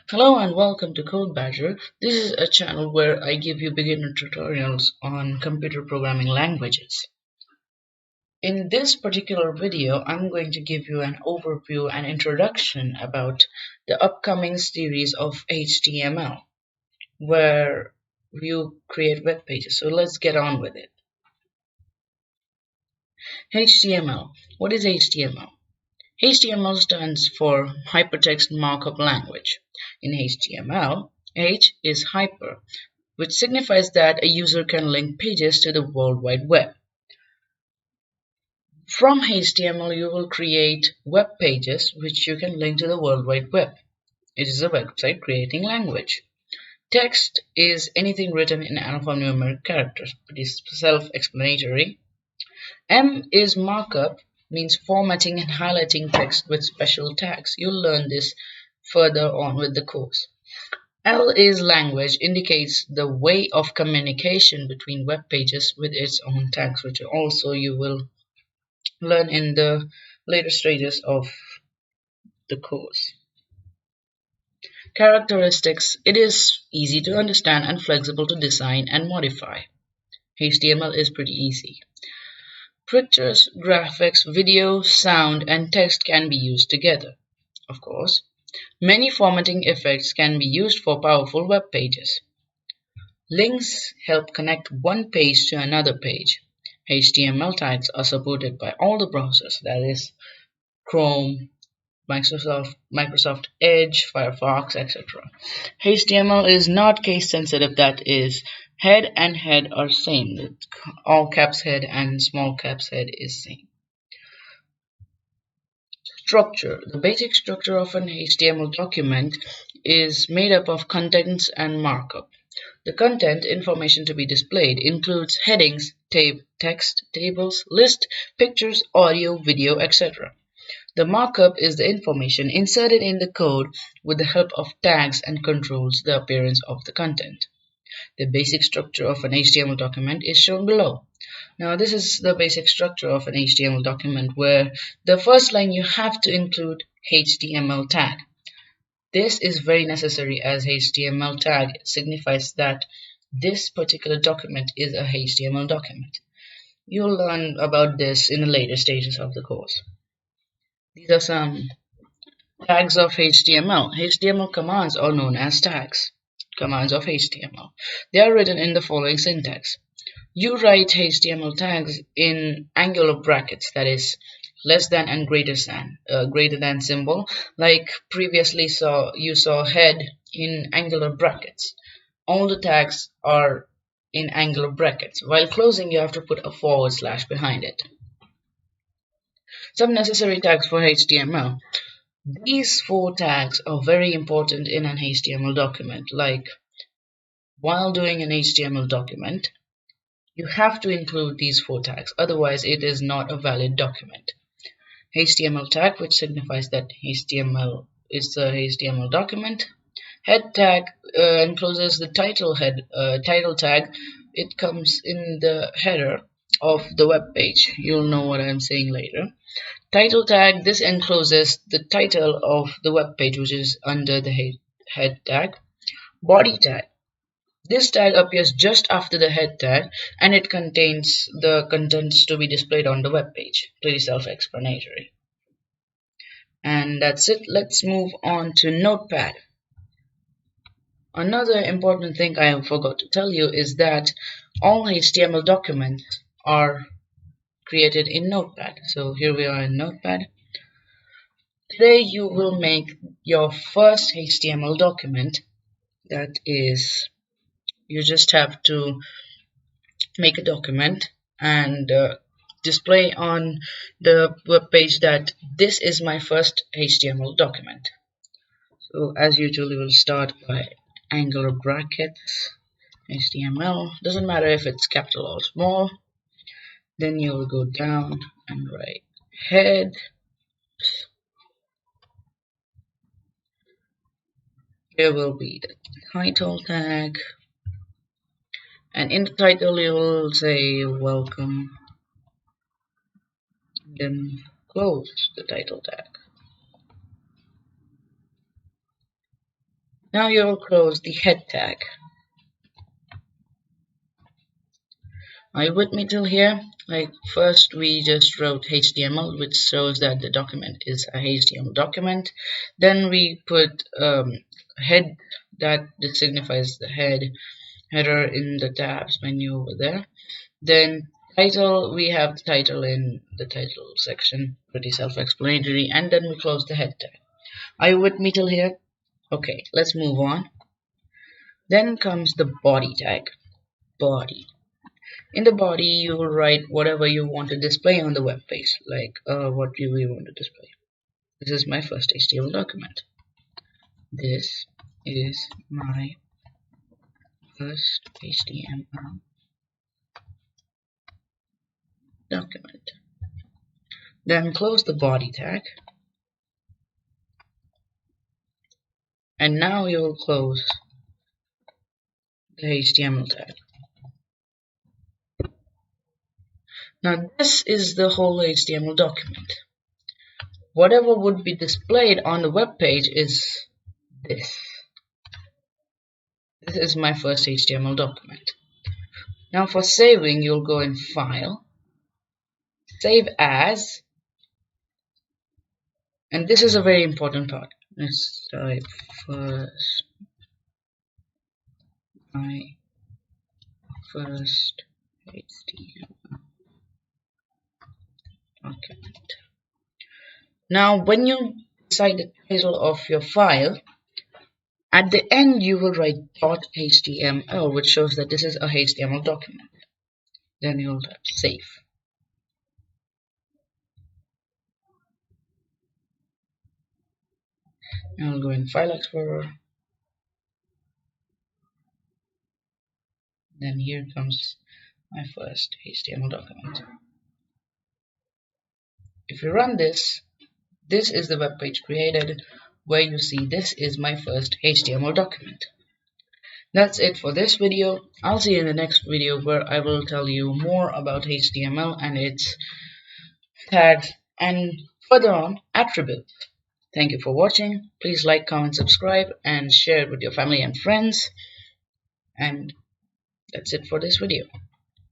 Hello and welcome to Code Badger. This is a channel where I give you beginner tutorials on computer programming languages. In this particular video, I'm going to give you an overview and introduction about the upcoming series of HTML, where you create web pages. So let's get on with it. HTML. What is HTML? HTML stands for Hypertext Markup Language. In HTML, H is hyper, which signifies that a user can link pages to the World Wide Web. From HTML, you will create web pages which you can link to the World Wide Web. It is a website creating language. Text is anything written in alphanumeric characters. It is self-explanatory. M is markup, means formatting and highlighting text with special tags. You'll learn this further on with the course. L is language, indicates the way of communication between web pages with its own tags, which also you will learn in the later stages of the course. Characteristics. It is easy to understand and flexible to design and modify. HTML is pretty easy. Pictures, graphics, video, sound, and text can be used together, of course. Many formatting effects can be used for powerful web pages. Links help connect one page to another page. HTML tags are supported by all the browsers, that is Chrome, Microsoft Edge, Firefox, etc. HTML is not case sensitive, that is, head and head are same. All caps head and small caps head is same. Structure. The basic structure of an HTML document is made up of contents and markup. The content information to be displayed includes headings, text, tables, list, pictures, audio, video, etc. The markup is the information inserted in the code with the help of tags and controls the appearance of the content. The basic structure of an HTML document is shown below. Now this is the basic structure of an HTML document, where the first line you have to include HTML tag. This is very necessary, as HTML tag signifies that this particular document is a HTML document. You'll learn about this in the later stages of the course. These are some tags of HTML. HTML commands are known as tags. Commands of HTML. They are written in the following syntax. You write HTML tags in angular brackets, that is less than and greater than symbol. Like previously you saw head in angular brackets. All the tags are in angular brackets. While closing, you have to put a forward slash behind it. Some necessary tags for HTML. These 4 tags are very important in an HTML document. Like while doing an HTML document, you have to include these 4 tags, otherwise it is not a valid document. HTML tag, which signifies that HTML is a HTML document. Head tag encloses the title tag. It comes in the header of the web page. You'll know what I'm saying later. Title tag, this encloses the title of the web page, which is under the head tag. Body tag. This tag appears just after the head tag, and it contains the contents to be displayed on the web page. Pretty self-explanatory. And that's it. Let's move on to Notepad. Another important thing I forgot to tell you is that all HTML documents are created in Notepad. So here we are in Notepad. Today you will make your first HTML document. That is, you just have to make a document and display on the web page that this is my first HTML document. So as usual, we will start by angular brackets HTML. Doesn't matter if it's capital or small. Then you will go down and write head. Here will be the title tag, and in the title you will say welcome, then close the title tag. Now you'll close the head tag. Are you with me till here? Like, first we just wrote HTML, which shows that the document is a HTML document. Then we put head, that signifies the header in the tabs menu over there. Then title, we have the title in the title section, pretty self-explanatory. And then we close the head tag. Are you with me till here? Okay, let's move on. Then comes the body tag. Body. In the body, you will write whatever you want to display on the web page, like what do we want to display. This is my first HTML document. This is my first HTML document. Then close the body tag. And now you will close the HTML tag. Now this is the whole HTML document. Whatever would be displayed on the web page is this. This is my first HTML document. Now for saving, you'll go in File, Save As, and this is a very important part. Let's type first, my first HTML document. Now when you decide the title of your file, at the end you will write .html, which shows that this is a HTML document. Then you'll tap Save. Now I'll go in File Explorer. Then here comes my first HTML document. If you run this, this is the web page created where you see this is my first HTML document. That's it for this video. I'll see you in the next video where I will tell you more about HTML and its tags and further on attributes. Thank you for watching. Please like, comment, subscribe and share it with your family and friends. And that's it for this video.